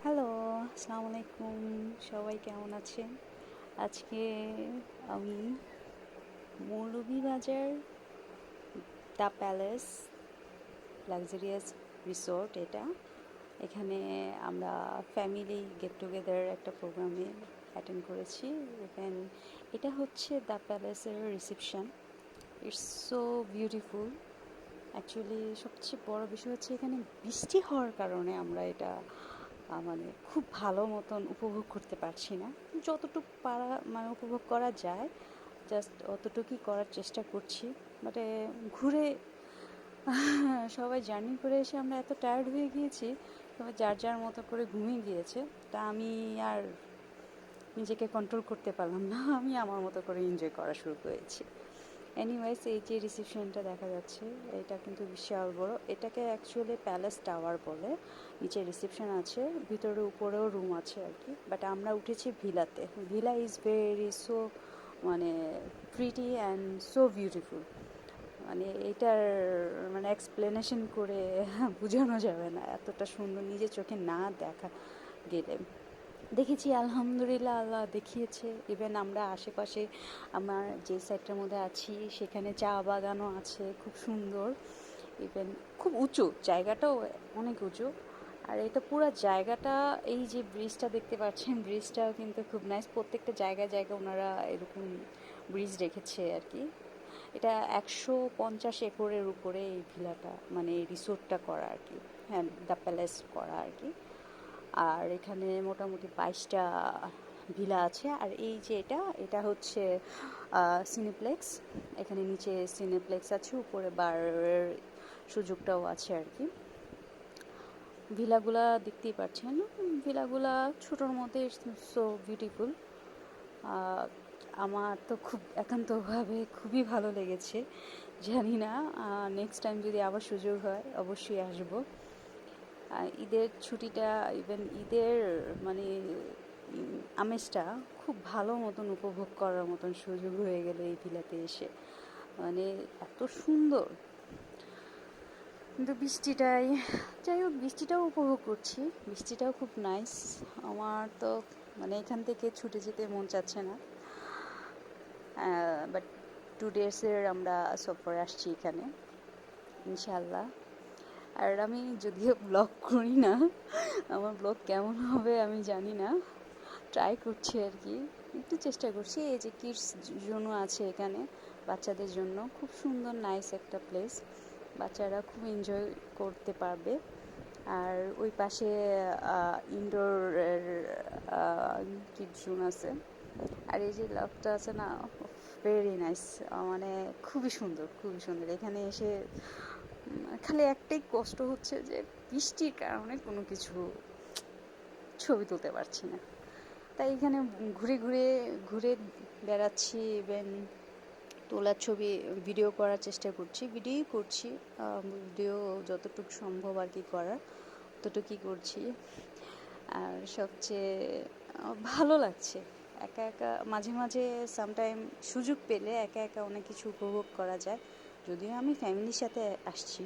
Hello, আসসালামু আলাইকুম। সবাই কেমন আছেন? আজকে আমি Moulvibazar the palace luxurious resort এটা। এখানে আমরা ফ্যামিলি গেট টুগেদার একটা প্রোগ্রামে অ্যাটেন্ড করেছি। ইভেন এটা হচ্ছে দ্য প্যালেসের reception. It's so beautiful. Actually সবচেয়ে বড় বিষয় হচ্ছে এখানে বৃষ্টি হওয়ার কারণে আমরা এটা মানে খুব ভালো মতন উপভোগ করতে পারছি না। যতটুকু পারা মানে উপভোগ করা যায় জাস্ট অতটুকুই করার চেষ্টা করছি। বাট ঘুরে সবাই জার্নি করে এসে আমরা এত টায়ার্ড হয়ে গিয়েছি, সবাই যার যার মতো করে ঘুমিয়ে গিয়েছে। তা আমি আর নিজেকে কন্ট্রোল করতে পারলাম না, আমি আমার মতো করে এনজয় করা শুরু করেছি। এনিওয়েজ, এই যে রিসেপশনটা দেখা যাচ্ছে এটা কিন্তু বিশাল বড়। এটাকে অ্যাকচুয়ালি প্যালেস টাওয়ার বলে। নিচে রিসেপশন আছে, ভিতরে উপরেও রুম আছে আর কি। বাট আমরা উঠেছি ভিলাতে। ভিলা ইজ ভেরি সো মানে প্রিটি অ্যান্ড সো বিউটিফুল। মানে এটার মানে এক্সপ্লেনেশন করে বোঝানো যাবে না, এতটা সুন্দর নিজের চোখে না দেখা গেলে। দেখেছি আলহামদুলিল্লাহ, আল্লাহ দেখিয়েছে। ইভেন আমরা আশেপাশে আমার যে সাইডটার মধ্যে আছি সেখানে চা বাগানও আছে, খুব সুন্দর। ইভেন খুব উঁচু, জায়গাটাও অনেক উঁচু। আর এটা পুরো জায়গাটা, এই যে ব্রিজটা দেখতে পাচ্ছেন, ব্রিজটাও কিন্তু খুব নাইস। প্রত্যেকটা জায়গায় জায়গায় ওনারা এরকম ব্রিজ রেখেছে আর কি। এটা 150 একরের উপরে এই ভিলাটা মানে এই রিসোর্টটা করা আর কি। হ্যাঁ, দ্য প্যালেস করা আর কি। আর এখানে মোটামুটি 22টা ভিলা আছে। আর এই যে এটা হচ্ছে সিনেপ্লেক্স। এখানে নিচে সিনেপ্লেক্স আছে, উপরে বারের সুযোগটাও আছে আর কি। ভিলাগুলা দেখতেই পাচ্ছেন, ভিলাগুলা ছোটোর মধ্যে সো বিউটিফুল। আমার তো খুব একান্তভাবে খুবই ভালো লেগেছে। জানি না নেক্সট টাইম যদি আবার সুযোগ হয় অবশ্যই আসবো। ঈদের ছুটিটা, ইভেন ঈদের মানে আমেজটা খুব ভালো মতন উপভোগ করার মতন সুযোগ হয়ে গেল এই ভিলাতে এসে। মানে এত সুন্দর। কিন্তু বৃষ্টিটাই, যাই হোক বৃষ্টিটাও উপভোগ করছি, বৃষ্টিটাও খুব নাইস। আমার তো মানে এখান থেকে ছুটে যেতে মন চাচ্ছে না। বাট 2 ডেজের আমরা সফরে আসছি এখানে, ইনশাল্লাহ। আর আমি যদিও ব্লগ করি না, আমার ব্লগ কেমন হবে আমি জানি না, ট্রাই করছি আর কি, একটু চেষ্টা করছি। এই যে কিডস জন্য আছে এখানে, বাচ্চাদের জন্য খুব সুন্দর নাইস একটা প্লেস, বাচ্চারা খুব এনজয় করতে পারবে। আর ওই পাশে ইনডোরের কিডস জোন আছে। আর এই যে লাভটা আছে না, ভেরি নাইস। মানে খুবই সুন্দর, খুবই সুন্দর। এখানে এসে খালি একটাই কষ্ট হচ্ছে যে বৃষ্টির কারণে কোনো কিছু ছবি তুলতে পারছি না। তাই এখানে ঘুরে ঘুরে ঘুরে বেড়াচ্ছি। ইভেন তোলার ছবি ভিডিও করার চেষ্টা করছি, ভিডিওই করছি। ভিডিও যতটুকু সম্ভব আর কি করার ততটুকুই করছি। আর সবচেয়ে ভালো লাগছে একা একা, মাঝে মাঝে সামটাইম সুযোগ পেলে একা একা অনেক কিছু উপভোগ করা যায়। যদিও আমি ফ্যামিলির সাথে আসছি,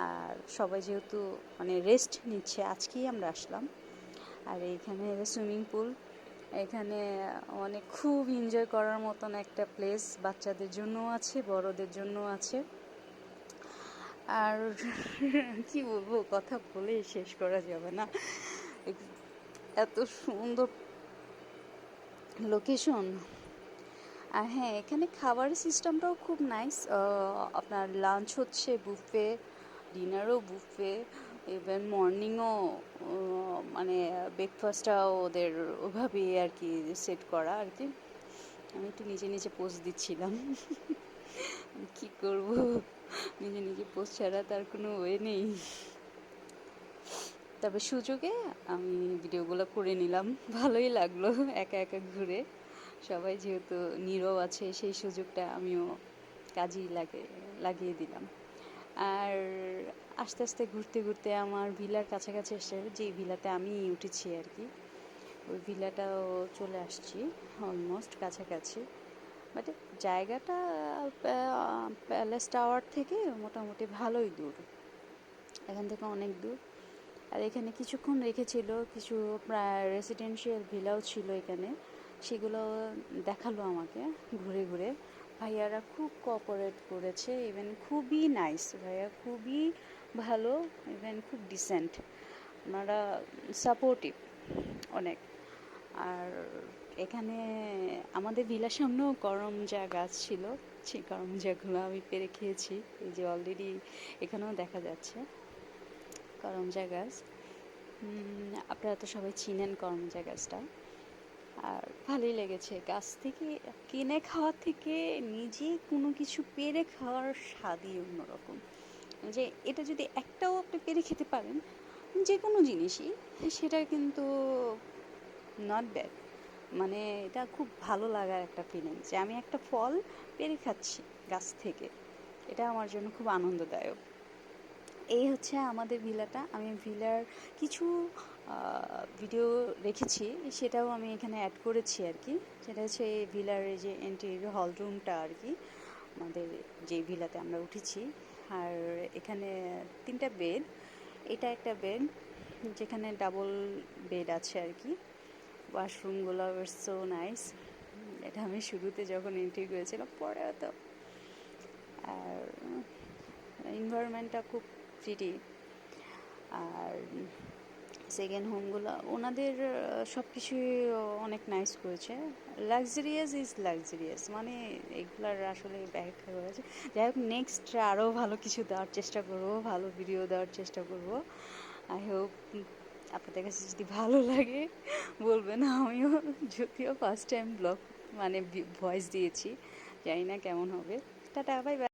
আর সবাই যেহেতু মানে রেস্ট নিচ্ছে, আজকেই আমরা আসলাম। আর এইখানে সুইমিং পুল, এখানে অনেক খুব এনজয় করার মতন একটা প্লেস, বাচ্চাদের জন্য আছে, বড়দের জন্য আছে। আর কি বলবো, কথা বলে শেষ করা যাবে না, এত সুন্দর লোকেশন। আর হ্যাঁ, এখানে খাবারের সিস্টেমটাও খুব নাইস। আপনার লাঞ্চ হচ্ছে বুফে, ডিনারও বুফে, ইভেন মর্নিংও মানে ব্রেকফাস্টটাও ওদের ওভাবেই আর কি সেট করা আর কি। আমি একটু নিজে নিজে পোস্ট দিচ্ছিলাম। কি করব, নিজে নিজে পোস্ট ছাড়া তার কোনো ওয়ে নেই। তবে সুযোগে আমি ভিডিওগুলো করে নিলাম, ভালোই লাগলো একা একা ঘুরে। সবাই যেহেতু নীরব আছে, সেই সুযোগটা আমিও কাজেই লাগিয়ে দিলাম। আর আস্তে আস্তে ঘুরতে ঘুরতে আমার ভিলার কাছাকাছি এসে, যে ভিলাতে আমি উঠেছি আর কি, ওই ভিলাটাও চলে আসছি, অলমোস্ট কাছাকাছি। বাট জায়গাটা প্যালেস টাওয়ার থেকে মোটামুটি ভালোই দূর, এখান থেকে অনেক দূর। আর এখানে কিছুক্ষণ রেখেছিল, কিছু প্রায় রেসিডেন্সিয়াল ভিলাও ছিল এখানে, সেগুলো দেখালো আমাকে ঘুরে ঘুরে। ভাইয়ারা খুব কোঅপারেট করেছে, ইভেন খুবই নাইস, ভাইয়া খুবই ভালো, ইভেন খুব ডিসেন্ট, ওনারা সাপোর্টিভ অনেক। আর এখানে আমাদের ভিলার সামনেও করমজা গাছ ছিল, সেই করমজাগুলো আমি পেরে খেয়েছি। এই যে অলরেডি এখানেও দেখা যাচ্ছে করমজা গাছ। আপনারা তো সবাই চিনেন করমজা গাছটা। আর ভালোই লেগেছে, গাছ থেকে কিনে খাওয়ার থেকে নিজে কোনো কিছু পেরে খাওয়ার স্বাদই অন্যরকম। যে এটা যদি একটাও আপনি পেরে খেতে পারেন, যে কোনো জিনিসই, সেটা কিন্তু নট ব্যাড, মানে এটা খুব ভালো লাগার একটা ফিলিং যে আমি একটা ফল পেরে খাচ্ছি গাছ থেকে, এটা আমার জন্য খুব আনন্দদায়ক। এই হচ্ছে আমাদের ভিলাটা। আমি ভিলার কিছু ভিডিও রেখেছি, সেটাও আমি এখানে অ্যাড করেছি আর কি। সেটা হচ্ছে এই ভিলার এই যে ইন্টেরিয়র হল রুমটা আর কি, আমাদের যে ভিলাতে আমরা উঠেছি। আর এখানে 3টা বেড, এটা একটা বেড যেখানে ডাবল বেড আছে আর কি। ওয়াশরুমগুলো সো নাইস, এটা আমি শুরুতে যখন এন্ট্রি করেছিলাম, পরে তো। আর এনভায়রনমেন্টটা খুব প্রিটি। আর সেকেন্ড হোমগুলো ওনাদের সব কিছুই অনেক নাইস করেছে। লাক্সারিয়াস ইজ লাক্সারিয়াস, মানে এগুলার আসলে ব্যাখ্যা করেছে। যাই হোক, নেক্সট আরও ভালো কিছু দেওয়ার চেষ্টা করব, ভালো ভিডিও দেওয়ার চেষ্টা করব। আই হোপ আপনাদের কাছে যদি ভালো লাগে বলবেন। আমিও যদিও ফার্স্ট টাইম ব্লগ মানে ভয়েস দিয়েছি, জানি না কেমন হবে। Tata, bye bye.